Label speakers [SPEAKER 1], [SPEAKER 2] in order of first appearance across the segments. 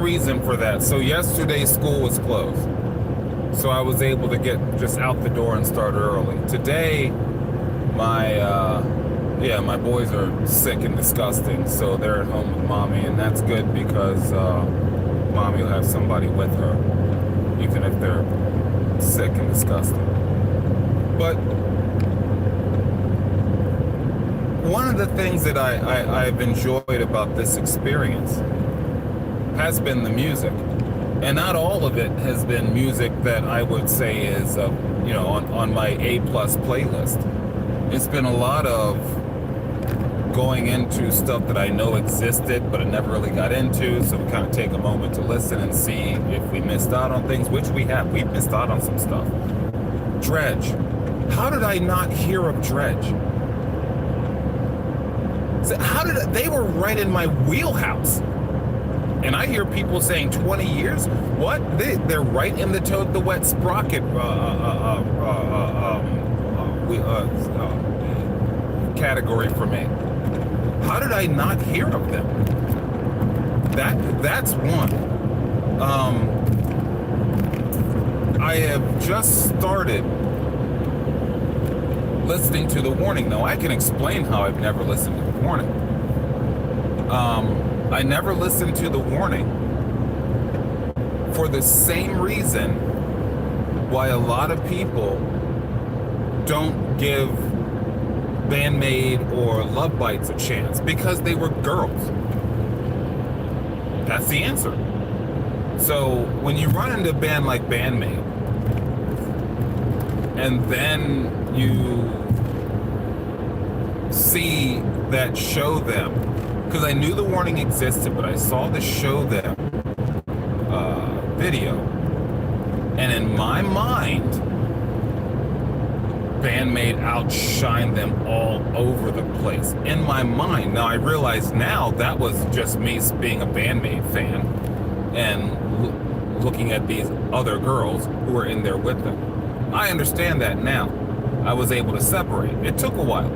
[SPEAKER 1] reason for that. So yesterday school was closed. So I was able to get just out the door and start early. Today, my boys are sick and disgusting, so they're at home with mommy, and that's good because mommy will have somebody with her, even if they're sick and disgusting. But one of the things that I've enjoyed about this experience has been the music. And not all of it has been music that I would say is, on my A-plus playlist. It's been a lot of going into stuff that I know existed, but I never really got into. So we kind of take a moment to listen and see if we missed out on things, which we have. We've missed out on some stuff. Dredg. How did I not hear of Dredg? They were right in my wheelhouse. And I hear people saying 20 years? What? They're right in the Toad the Wet Sprocket category for me. How did I not hear of them? That's one. I have just started listening to The Warning. Now, I can explain how I've never listened to The Warning. I never listened to The Warning for the same reason why a lot of people don't give Band-Maid or Love Bites a chance, because they were girls. That's the answer. So when you run into a band like Band-Maid, and then you see that Show Them, because I knew The Warning existed, but I saw the Show Them video, and in my mind, Band-Maid outshined them all over the place. In my mind. Now I realize now that was just me being a Band-Maid fan and looking at these other girls who were in there with them. I understand that now. I was able to separate. It took a while.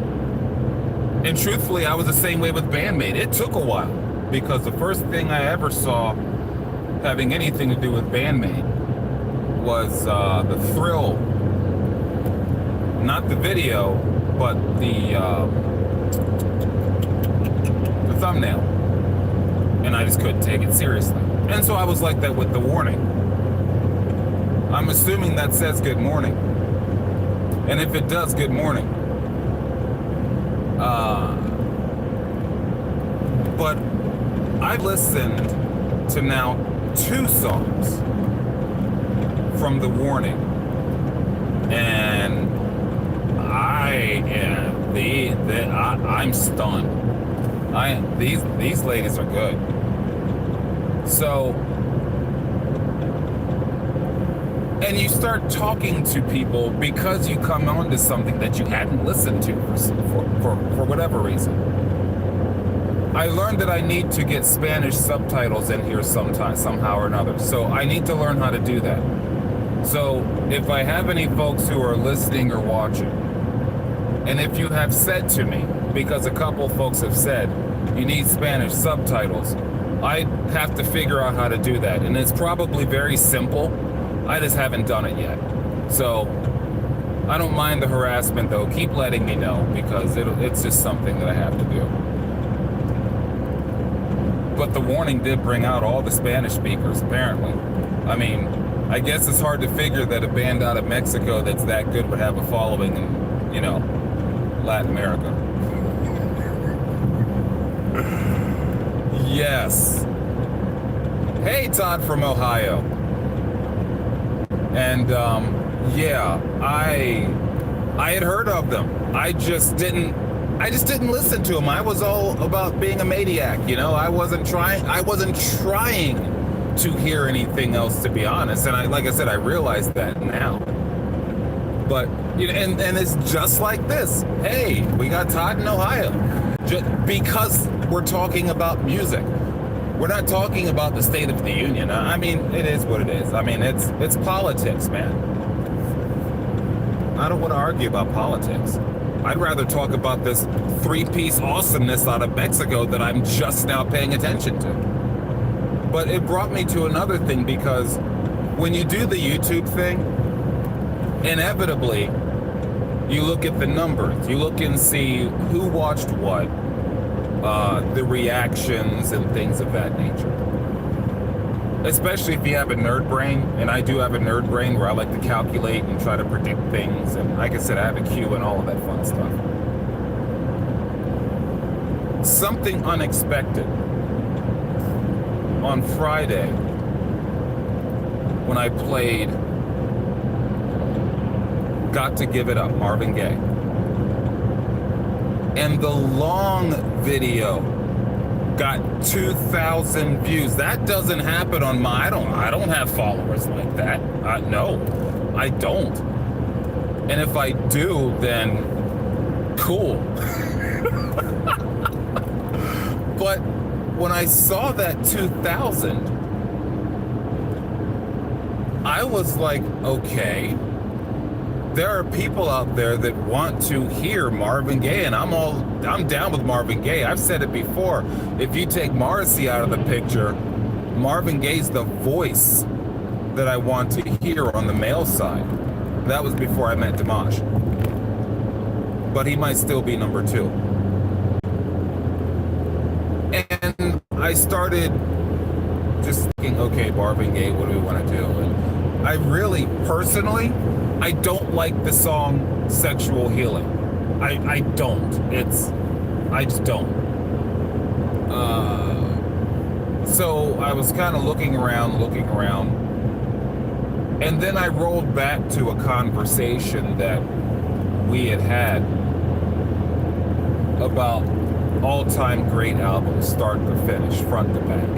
[SPEAKER 1] And truthfully, I was the same way with Band-Maid. It took a while, because the first thing I ever saw having anything to do with Band-Maid was the Thrill, not the video, but the thumbnail. And I just couldn't take it seriously. And so I was like that with The Warning. I'm assuming that says good morning. And if it does, good morning. But I listened to now 2 songs from The Warning, and I'm stunned. These ladies are good. So, and you start talking to people because you come on to something that you hadn't listened to for whatever reason. I learned that I need to get Spanish subtitles in here somehow or another. So I need to learn how to do that. So if I have any folks who are listening or watching, and if you have said to me, because a couple folks have said, you need Spanish subtitles, I have to figure out how to do that. And it's probably very simple. I just haven't done it yet. So I don't mind the harassment, though. Keep letting me know, because it's just something that I have to do. But The Warning did bring out all the Spanish speakers, apparently. I mean, I guess it's hard to figure that a band out of Mexico that's that good would have a following in, Latin America. Yes. Hey, Todd from Ohio. And, I had heard of them. I just didn't listen to them. I was all about being a maniac, I wasn't trying to hear anything else, to be honest. And like I said, I realize that now. But, and it's just like this. Hey, we got Todd in Ohio. Just because we're talking about music. We're not talking about the State of the Union. I mean, it is what it is. I mean, it's politics, man. I don't want to argue about politics. I'd rather talk about this 3-piece awesomeness out of Mexico that I'm just now paying attention to. But it brought me to another thing, because when you do the YouTube thing, inevitably, you look at the numbers. You look and see who watched what, the reactions and things of that nature. Especially if you have a nerd brain, and I do have a nerd brain where I like to calculate and try to predict things. And like I said, I have a queue and all of that fun stuff. Something unexpected. On Friday, when I played Got to Give It Up, Marvin Gaye, and the long video got 2,000 views. That doesn't happen on my, I don't have followers like that. No, I don't. And if I do, then cool. But when I saw that 2,000, I was like, okay, there are people out there that want to hear Marvin Gaye, and I'm down with Marvin Gaye. I've said it before. If you take Morrissey out of the picture, Marvin Gaye's the voice that I want to hear on the male side. That was before I met Dimash. But he might still be number 2. And I started just thinking, okay, Marvin Gaye, what do we want to do? And I really, personally, I don't like the song Sexual Healing. I don't. I just don't. So I was kind of looking around, and then I rolled back to a conversation that we had about all-time great albums, start to finish, front to back.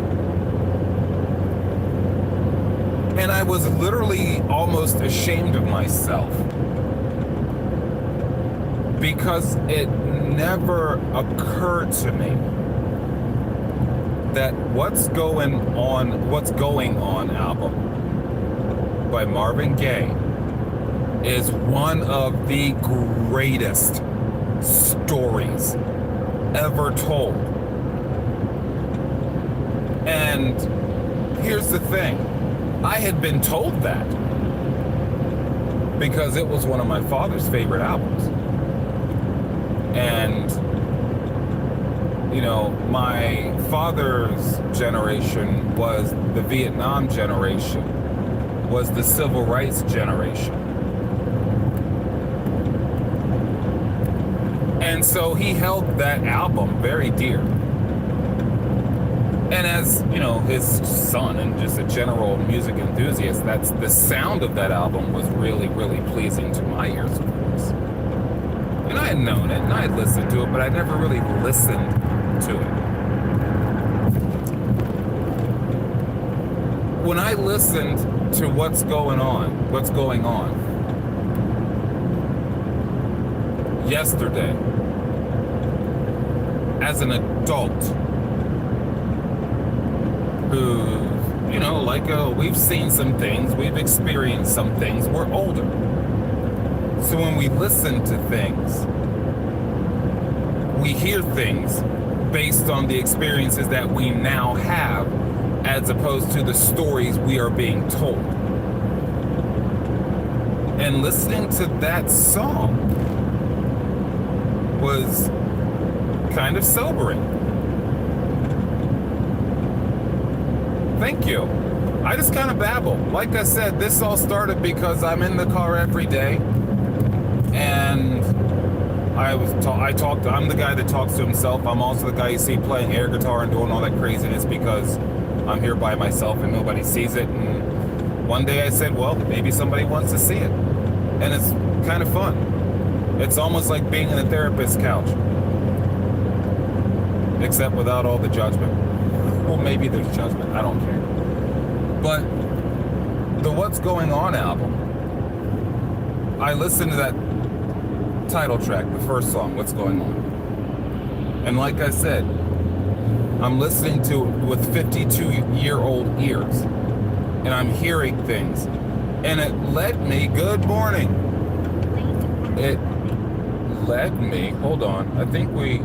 [SPEAKER 1] And I was literally almost ashamed of myself, because it never occurred to me that What's Going On album by Marvin Gaye is one of the greatest stories ever told. And here's the thing. I had been told that because it was one of my father's favorite albums. And, you know, my father's generation was the Vietnam generation, was the civil rights generation. And so he held that album very dear. And as, you know, his son and just a general music enthusiast, that's the sound of that album was really, really pleasing to my ears, of course. And I had known it, and I had listened to it, but I never really listened to it. When I listened to What's Going On yesterday, as an adult, who, you know, we've seen some things, we've experienced some things, we're older. So when we listen to things, we hear things based on the experiences that we now have, as opposed to the stories we are being told. And listening to that song was kind of sobering. Thank you. I just kind of babble. Like I said, this all started because I'm in the car every day, and I'm the guy that talks to himself. I'm also the guy you see playing air guitar and doing all that craziness because I'm here by myself and nobody sees it. And one day I said, well, maybe somebody wants to see it. And it's kind of fun. It's almost like being in a therapist's couch, except without all the judgment. Well, maybe there's judgment, I don't care. But the What's Going On album, I listened to that title track, the first song, What's Going On. And like I said, I'm listening to it with 52-year-old ears. And I'm hearing things. And it led me, good morning. It led me, hold on, I think we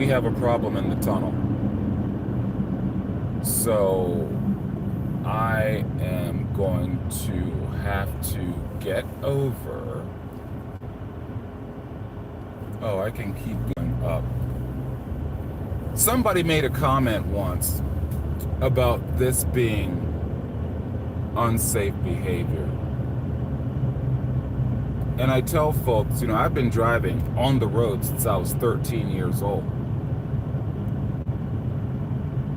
[SPEAKER 1] have a problem in the tunnel. So I am going to have to get over. Oh, I can keep going up. Somebody made a comment once about this being unsafe behavior. And I tell folks, you know, I've been driving on the road since I was 13 years old.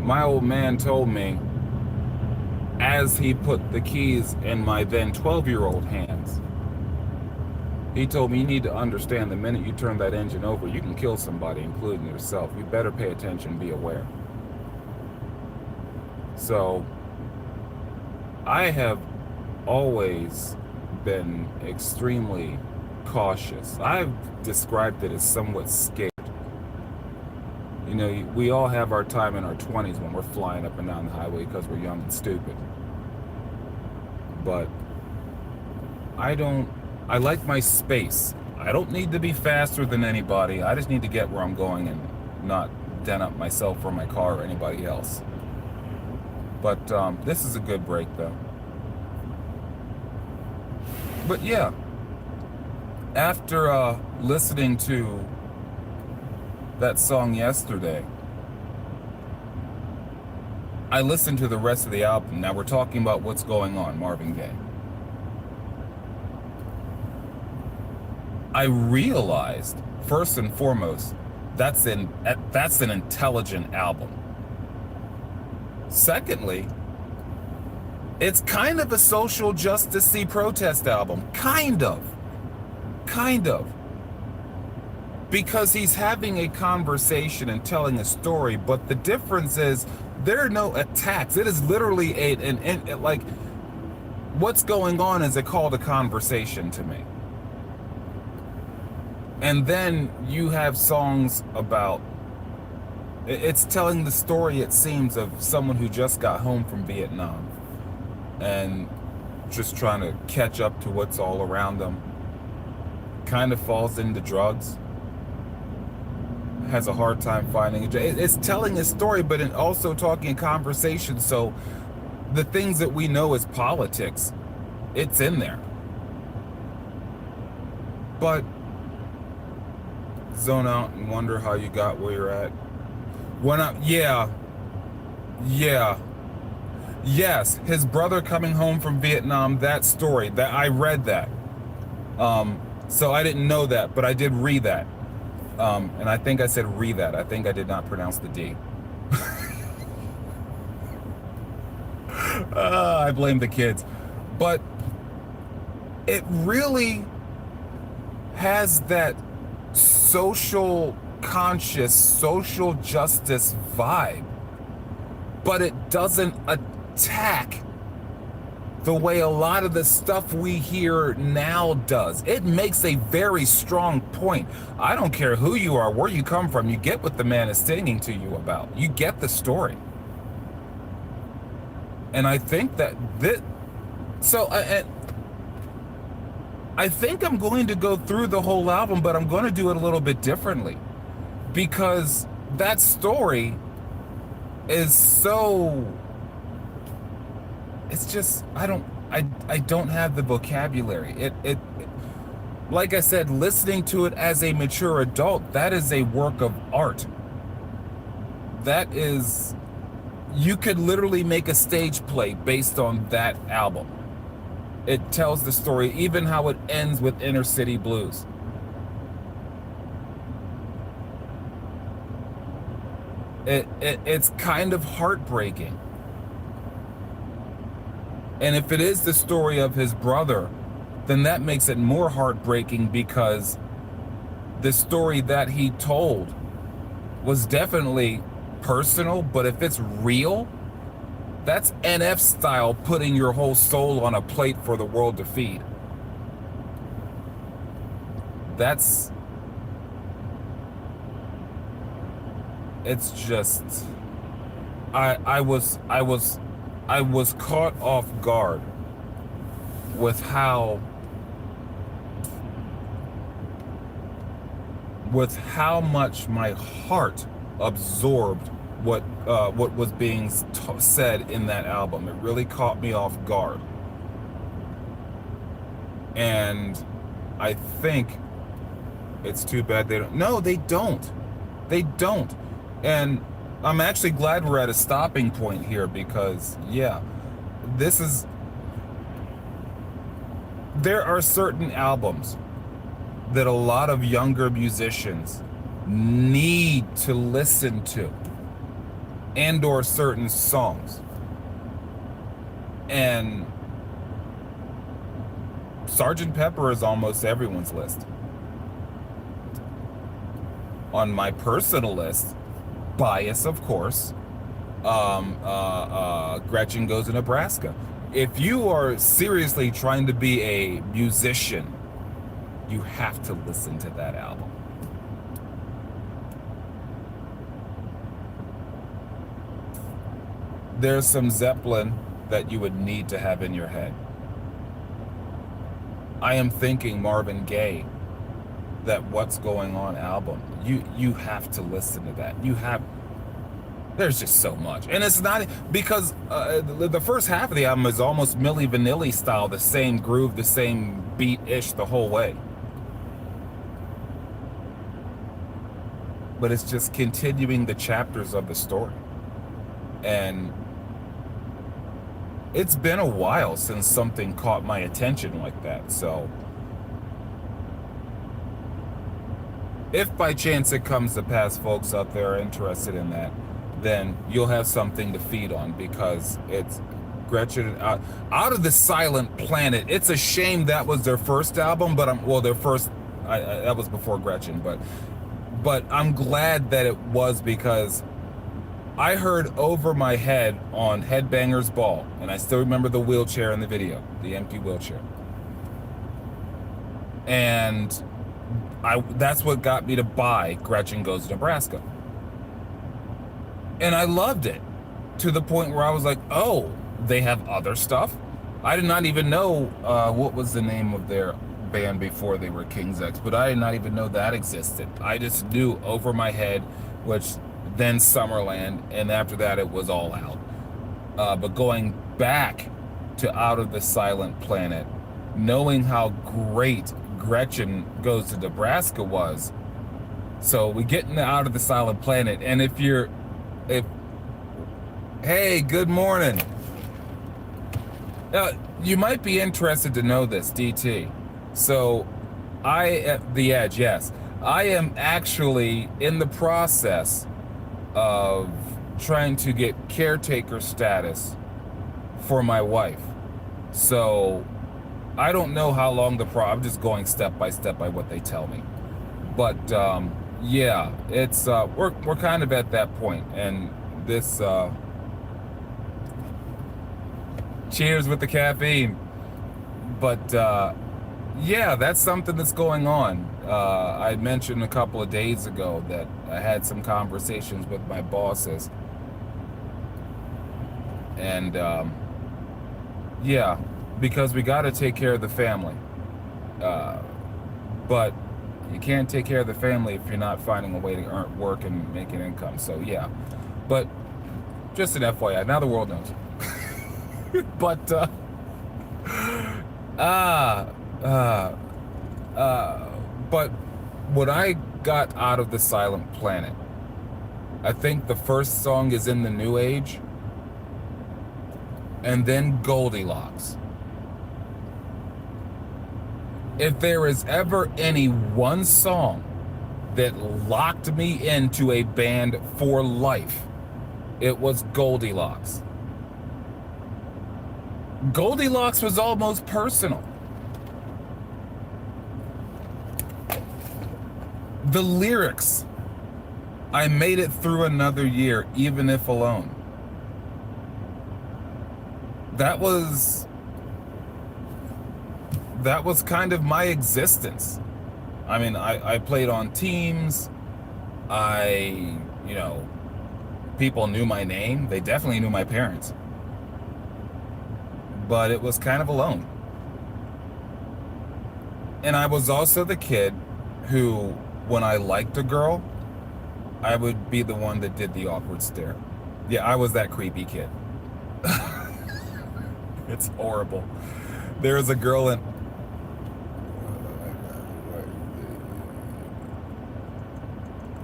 [SPEAKER 1] My old man told me, as he put the keys in my then 12-year-old hands, he told me, you need to understand, the minute you turn that engine over, you can kill somebody, including yourself. You better pay attention, be aware. So I have always been extremely cautious. I've described it as somewhat scared. You know, we all have our time in our 20s when we're flying up and down the highway because we're young and stupid. But I like my space. I don't need to be faster than anybody. I just need to get where I'm going and not dent up myself or my car or anybody else. But this is a good break, though. But yeah, after listening to that song yesterday, I listened to the rest of the album. Now we're talking about What's Going On, Marvin Gaye. I realized, first and foremost, that's an intelligent album. Secondly, it's kind of a social justice-y protest album. Kind of. Because he's having a conversation and telling a story, but the difference is there are no attacks. It is literally like, what's going on is a call to conversation to me. And then you have songs about, it's telling the story, it seems, of someone who just got home from Vietnam and just trying to catch up to what's all around them. Kind of falls into drugs. Has a hard time finding a job. It's telling a story, but also talking conversation. So the things that we know as politics, it's in there. But zone out and wonder how you got where you're at. Yes, his brother coming home from Vietnam, that story, that I read that. So I didn't know that, but I did read that. And I think I said read that. I think I did not pronounce the D. I blame the kids. But it really has that social conscious, social justice vibe, but it doesn't attack the way a lot of the stuff we hear now does. It makes a very strong point. I don't care who you are, where you come from, you get what the man is singing to you about. You get the story. And I think that I think I'm going to go through the whole album, but I'm going to do it a little bit differently, because that story is so, it's just, I don't have the vocabulary. It like I said, listening to it as a mature adult, that is a work of art. That is, you could literally make a stage play based on that album. It tells the story, even how it ends with Inner City Blues. It's kind of heartbreaking. And if it is the story of his brother, then that makes it more heartbreaking, because the story that he told was definitely personal, but if it's real, that's NF style, putting your whole soul on a plate for the world to feed. It's just, I was caught off guard with how much my heart absorbed what was being said in that album. It really caught me off guard. And I think it's too bad they don't. No, they don't. They don't. And I'm actually glad we're at a stopping point here because, yeah, there are certain albums that a lot of younger musicians need to listen to, and or certain songs. And Sgt. Pepper is almost everyone's list. On my personal list, bias, of course, Gretchen Goes to Nebraska. If you are seriously trying to be a musician, you have to listen to that album. There's some Zeppelin that you would need to have in your head. I am thinking Marvin Gaye, that What's Going On album. You have to listen to that. There's just so much. And it's not because the first half of the album is almost Milli Vanilli style, the same groove, the same beat-ish the whole way. But it's just continuing the chapters of the story. And it's been a while since something caught my attention like that. So if by chance it comes to pass, folks out there are interested in that, then you'll have something to feed on, because it's Gretchen out of the Silent Planet. It's a shame that was their first album, but that was before Gretchen, but I'm glad that it was, because I heard Over My Head on Headbangers Ball, and I still remember the wheelchair in the video, the empty wheelchair. And that's what got me to buy Gretchen Goes to Nebraska. And I loved it, to the point where I was like, oh, they have other stuff? I did not even know what was the name of their band before they were King's X, but I did not even know that existed. I just knew Over My Head, which then Summerland, and after that it was All Out. But going back to Out of the Silent Planet, knowing how great Gretchen Goes to Nebraska was, so we get into Out of the Silent Planet, and hey, good morning. You might be interested to know this, DT. So The Edge, yes. I am actually in the process of trying to get caretaker status for my wife. So I don't know how long I'm just going step by step by what they tell me. But yeah, it's we're kind of at that point, and this cheers with the caffeine. But yeah, that's something that's going on. I mentioned a couple of days ago that I had some conversations with my bosses, and yeah, because we got to take care of the family. But you can't take care of the family if you're not finding a way to work and make an income. So yeah, but just an FYI, now the world knows. But but when I got Out of the Silent Planet, I think the first song is In the New Age, and then Goldilocks. If there is ever any one song that locked me into a band for life, it was Goldilocks. Goldilocks was almost personal. The lyrics, I made it through another year, even if alone. That was kind of my existence. I mean, I played on teams. People knew my name. They definitely knew my parents. But it was kind of alone. And I was also the kid who, when I liked a girl, I would be the one that did the awkward stare. Yeah, I was that creepy kid. It's horrible. There's a girl in.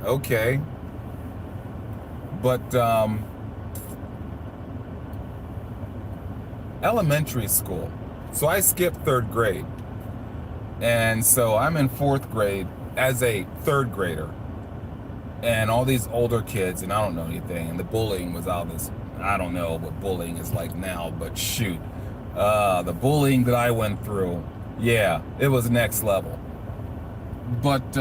[SPEAKER 1] Okay, but elementary school. So I skipped third grade, and so I'm in fourth grade as a third grader, and all these older kids, and I don't know anything, and the bullying was all this. I don't know what bullying is like now, but shoot, the bullying that I went through, yeah, it was next level. But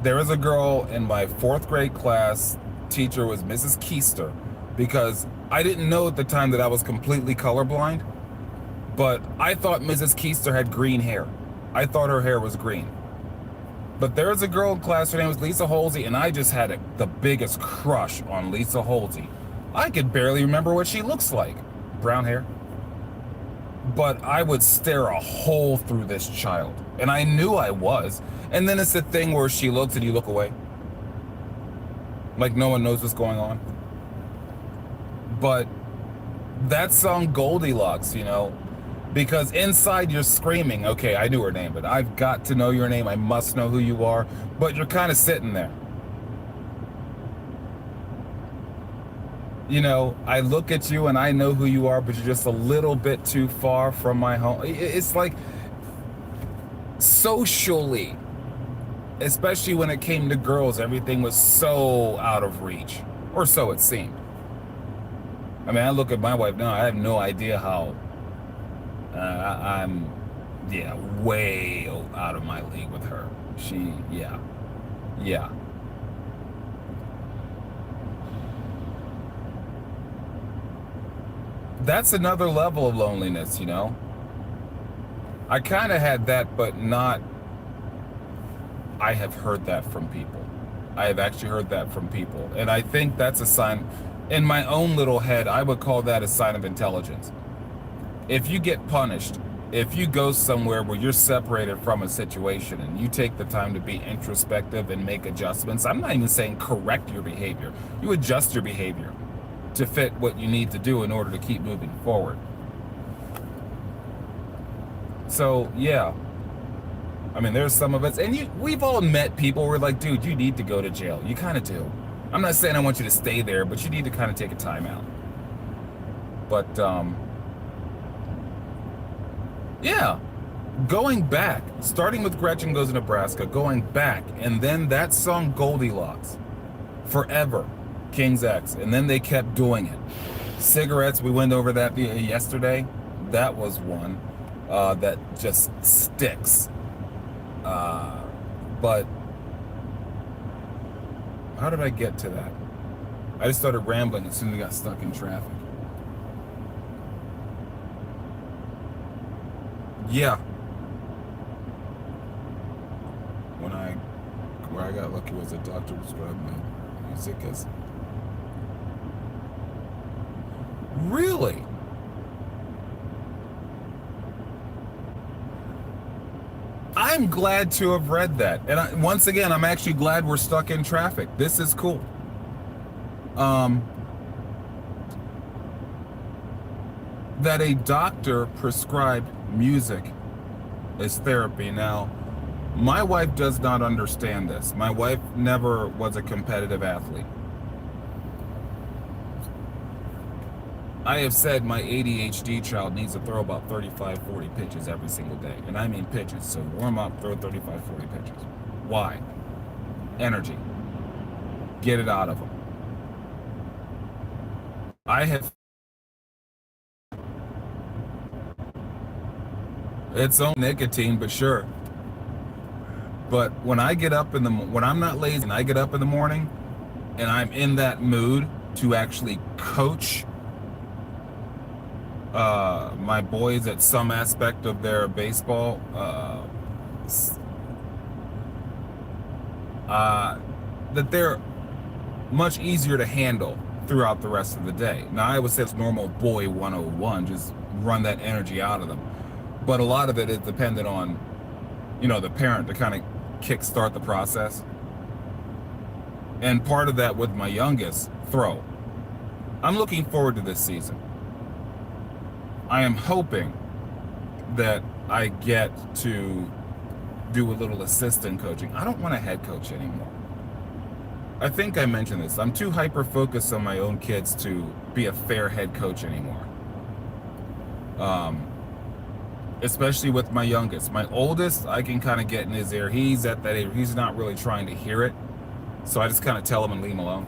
[SPEAKER 1] there was a girl in my fourth grade class. Teacher was Mrs. Keister, because I didn't know at the time that I was completely colorblind, but I thought Mrs. Keister had green hair. I thought her hair was green. But there was a girl in class, her name was Lisa Holsey, and I just had the biggest crush on Lisa Holsey. I could barely remember what she looks like. Brown hair. But I would stare a hole through this child, and I knew I was. And then it's the thing where she looks and you look away, like no one knows what's going on. But that song Goldilocks, because inside you're screaming, okay, I knew her name, but I've got to know your name, I must know who you are, but you're kind of sitting there. I look at you and I know who you are, but you're just a little bit too far from my home. It's like, socially, especially when it came to girls, everything was so out of reach, or so it seemed. I mean, I look at my wife now, I have no idea how I'm, way out of my league with her. Yeah. That's another level of loneliness, I kind of had that, but not. I have heard that from people. I have actually heard that from people. And I think that's a sign, in my own little head, I would call that a sign of intelligence. If you get punished, if you go somewhere where you're separated from a situation and you take the time to be introspective and make adjustments, I'm not even saying correct your behavior. You adjust your behavior to fit what you need to do in order to keep moving forward. So, yeah. I mean, there's some of us, and we've all met people who are like, dude, you need to go to jail. You kind of do. I'm not saying I want you to stay there, but you need to kind of take a time out. But, yeah. Going back, starting with Gretchen Goes to Nebraska, going back, and then that song Goldilocks, forever, King's X, and then they kept doing it. Cigarettes, we went over that yesterday. That was one that just sticks. But how did I get to that? I just started rambling as soon as we got stuck in traffic. Yeah. Where I got lucky was a doctor prescribed my music as. Really? I'm glad to have read that. And once again, I'm actually glad we're stuck in traffic. This is cool. That a doctor prescribed music as therapy. Now, my wife does not understand this. My wife never was a competitive athlete. I have said my ADHD child needs to throw about 35, 40 pitches every single day. And I mean pitches. So warm up, throw 35, 40 pitches. Why? Energy. Get it out of them. I have. It's own nicotine, but sure. But when I get up when I'm not lazy and I get up in the morning and I'm in that mood to actually coach my boys at some aspect of their baseball, that they're much easier to handle throughout the rest of the day. Now, I would say it's normal boy 101, just run that energy out of them. But a lot of it is dependent on, the parent to kind of kickstart the process. And part of that with my youngest, throw. I'm looking forward to this season. I am hoping that I get to do a little assistant coaching. I don't want a head coach anymore. I think I mentioned this. I'm too hyper-focused on my own kids to be a fair head coach anymore. Especially with my youngest. My oldest, I can kind of get in his ear. He's at that age. He's not really trying to hear it. So I just kind of tell him and leave him alone.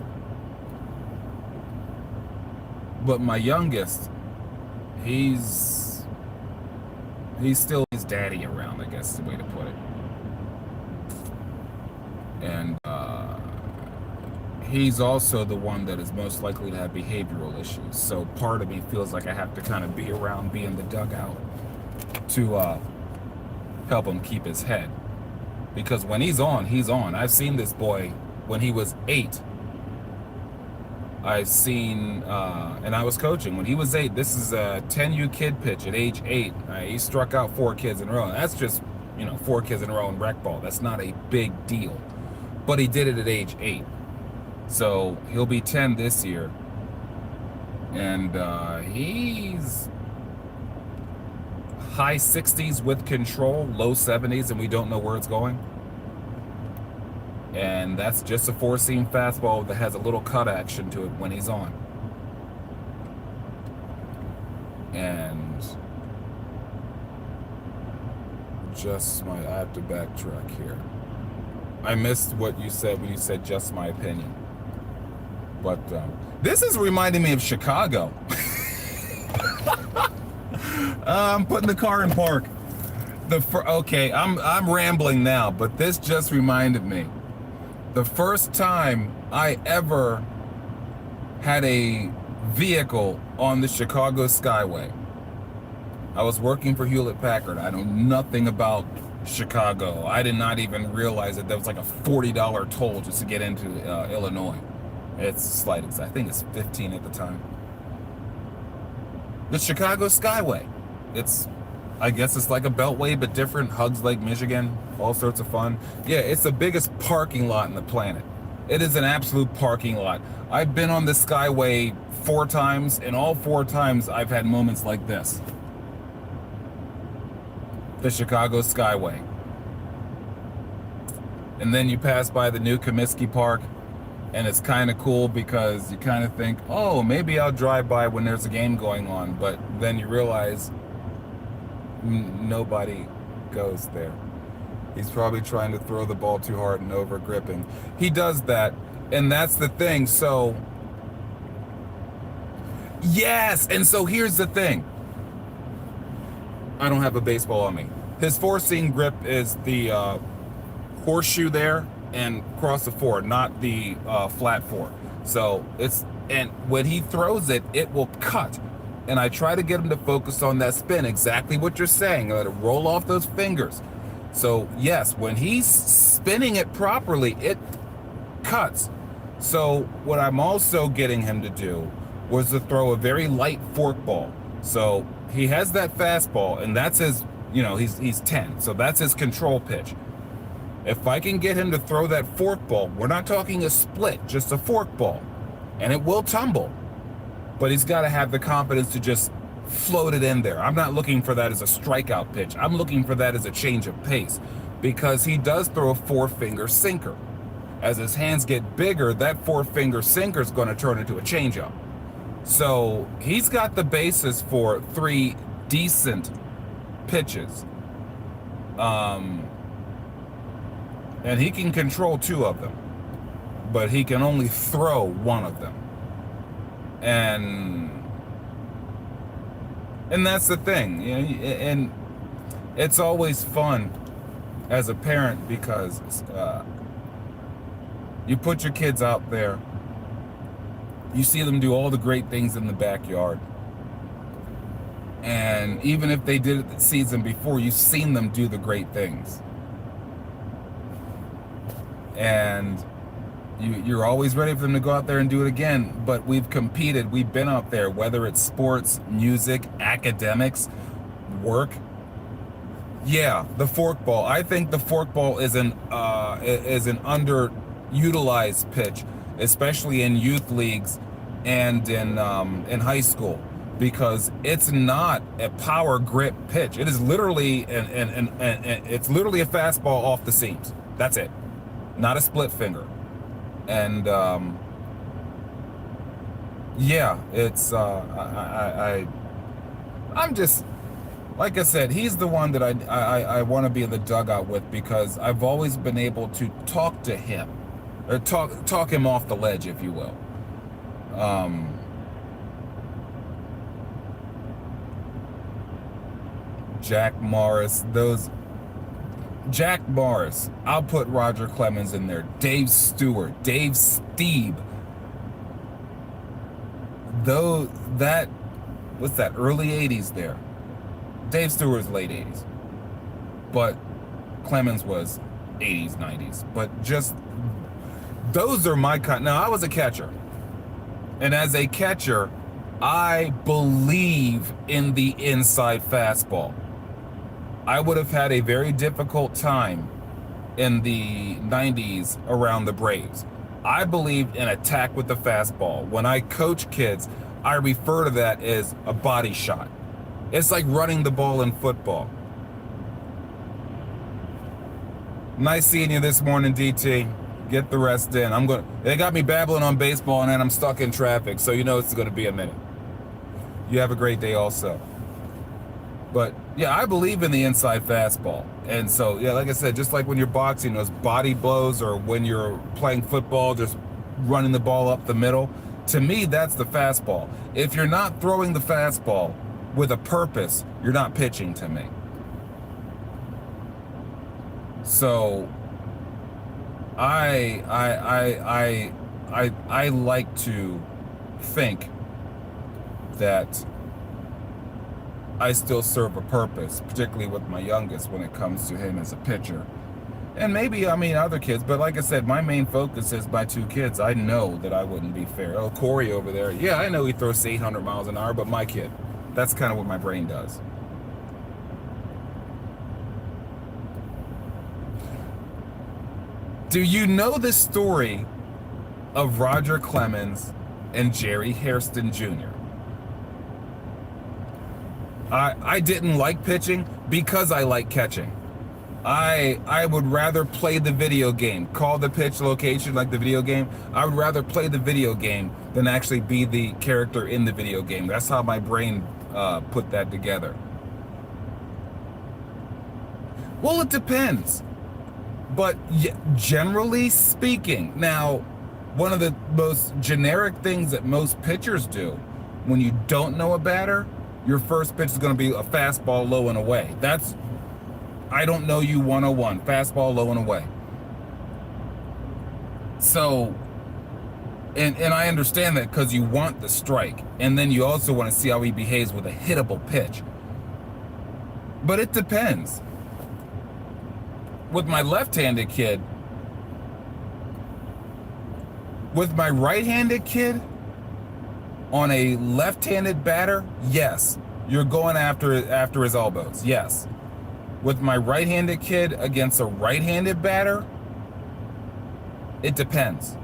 [SPEAKER 1] But my youngest, he's still his daddy around, I guess is the way to put it. And he's also the one that is most likely to have behavioral issues. So part of me feels like I have to kind of be around, be in the dugout to help him keep his head. Because when he's on, he's on. I've seen this boy when he was 8. I've seen, and I was coaching when he was 8. This is a 10U kid pitch at age 8. He struck out 4 kids in a row. That's just, 4 kids in a row in rec ball. That's not a big deal. But he did it at age 8. So he'll be 10 this year. And he's high 60s with control, low 70s, and we don't know where it's going. And that's just a 4-seam fastball that has a little cut action to it when he's on. And I have to backtrack here. I missed what you said when you said just my opinion. But this is reminding me of Chicago. I'm putting the car in park. Okay, I'm rambling now, but this just reminded me. The first time I ever had a vehicle on the Chicago Skyway. I was working for Hewlett-Packard. I know nothing about Chicago. I did not even realize that there was like a $40 toll just to get into Illinois. It's slight, I think it's 15 at the time. The Chicago Skyway. I guess it's like a beltway, but different. Hugs Lake, Michigan, all sorts of fun. Yeah, it's the biggest parking lot on the planet. It is an absolute parking lot. I've been on the Skyway 4 times, and all 4 times I've had moments like this. The Chicago Skyway. And then you pass by the new Comiskey Park, and it's kind of cool because you kind of think, oh, maybe I'll drive by when there's a game going on, but then you realize nobody goes there. He's probably trying to throw the ball too hard and over gripping. He does that, and that's the thing. So yes, and so here's the thing. I don't have a baseball on me. His 4-seam grip is the horseshoe there and cross the 4, not the flat 4. So and when he throws it, it will cut. And I try to get him to focus on that spin, exactly what you're saying. Let it roll off those fingers. So yes, when he's spinning it properly, it cuts. So what I'm also getting him to do was to throw a very light forkball. So he has that fastball, and that's his, he's 10. So that's his control pitch. If I can get him to throw that forkball, we're not talking a split, just a forkball, and it will tumble. But he's got to have the confidence to just float it in there. I'm not looking for that as a strikeout pitch. I'm looking for that as a change of pace, because he does throw a 4-finger sinker. As his hands get bigger, that 4-finger sinker is going to turn into a changeup. So he's got the basis for 3 decent pitches. And he can control 2 of them, but he can only throw 1 of them. And that's the thing, and it's always fun as a parent because you put your kids out there, you see them do all the great things in the backyard, and even if they did it the season before, you've seen them do the great things, and you're always ready for them to go out there and do it again. But we've competed, we've been out there, whether it's sports, music, academics, work. Yeah, the forkball. I think the forkball is an underutilized pitch, especially in youth leagues and in high school, because it's not a power grip pitch. It is literally it's literally a fastball off the seams. That's it, not a split finger. And yeah, it's I'm just, like I said, he's the one that I want to be in the dugout with, because I've always been able to talk to him, or talk him off the ledge, if you will. Jack Morris, Jack Morris. I'll put Roger Clemens in there. Dave Stewart, Dave Stieb. Though that, what's that, early 80s there. Dave Stewart's late 80s. But Clemens was 80s, 90s. But just, those are my kind. Now, I was a catcher. And as a catcher, I believe in the inside fastball. I would have had a very difficult time in the 90s around the Braves. I believed in attack with the fastball. When I coach kids, I refer to that as a body shot. It's like running the ball in football. Nice seeing you this morning, DT. Get the rest in. They got me babbling on baseball, and then I'm stuck in traffic, so you know it's going to be a minute. You have a great day also. But yeah, I believe in the inside fastball. And so, yeah, like I said, just like when you're boxing, those body blows, or when you're playing football, just running the ball up the middle, to me, that's the fastball. If you're not throwing the fastball with a purpose, you're not pitching to me. So I like to think that I still serve a purpose, particularly with my youngest when it comes to him as a pitcher. And maybe, other kids, but like I said, my main focus is my two kids. I know that I wouldn't be fair. Oh, Corey over there, yeah, I know he throws 800 miles an hour, but my kid, that's kind of what my brain does. Do you know the story of Roger Clemens and Jerry Hairston Jr.? I didn't like pitching because I like catching. I would rather play the video game, call the pitch location like the video game. I would rather play the video game than actually be the character in the video game. That's how my brain put that together. Well, it depends. But generally speaking, now, one of the most generic things that most pitchers do when you don't know a batter, your first pitch is going to be a fastball low and away. That's, I don't know you 101, fastball low and away. So, and I understand that because you want the strike, and then you also want to see how he behaves with a hittable pitch. But it depends. With my left-handed kid, with my right-handed kid, on a left-handed batter, yes, you're going after his elbows, yes. With my right-handed kid against a right-handed batter, it depends.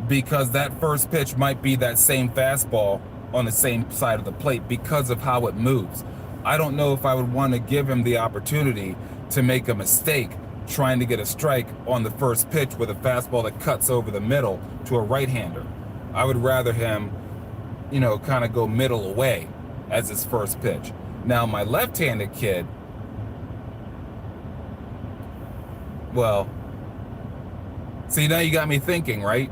[SPEAKER 1] Because that first pitch might be that same fastball on the same side of the plate because of how it moves. I don't know if I would want to give him the opportunity to make a mistake trying to get a strike on the first pitch with a fastball that cuts over the middle to a right-hander. I would rather him, kind of go middle away as his first pitch. Now, my left-handed kid, well, see, now you got me thinking, right?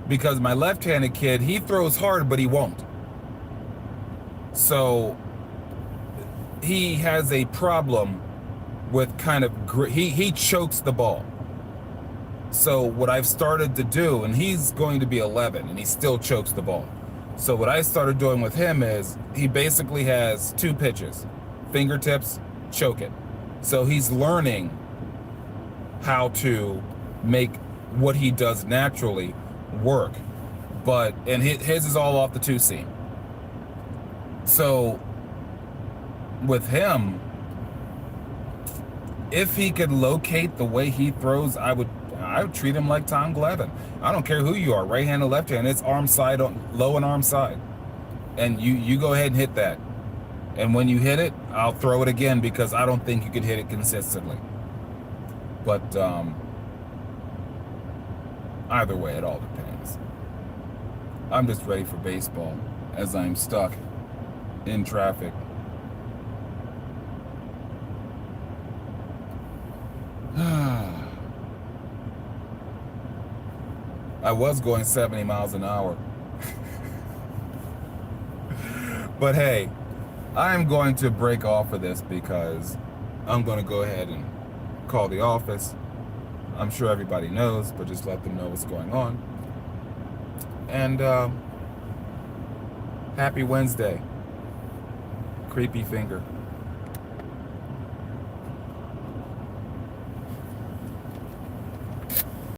[SPEAKER 1] Because my left-handed kid, he throws hard, but he won't. So he has a problem with kind of he chokes the ball. So what I've started to do, and he's going to be 11 and he still chokes the ball. So what I started doing with him is he basically has two pitches, fingertips, choke it. So he's learning how to make what he does naturally work. And his is all off the two seam. So with him, if he could locate the way he throws, I I would treat him like Tom Glavine. I don't care who you are, right hand or left hand. It's arm side, low and arm side, and you go ahead and hit that. And when you hit it, I'll throw it again because I don't think you can hit it consistently. But either way, it all depends. I'm just ready for baseball as I'm stuck in traffic. I was going 70 miles an hour. But hey, I'm going to break off of this because I'm going to go ahead and call the office. I'm sure everybody knows, but just let them know what's going on. And happy Wednesday. Creepy finger.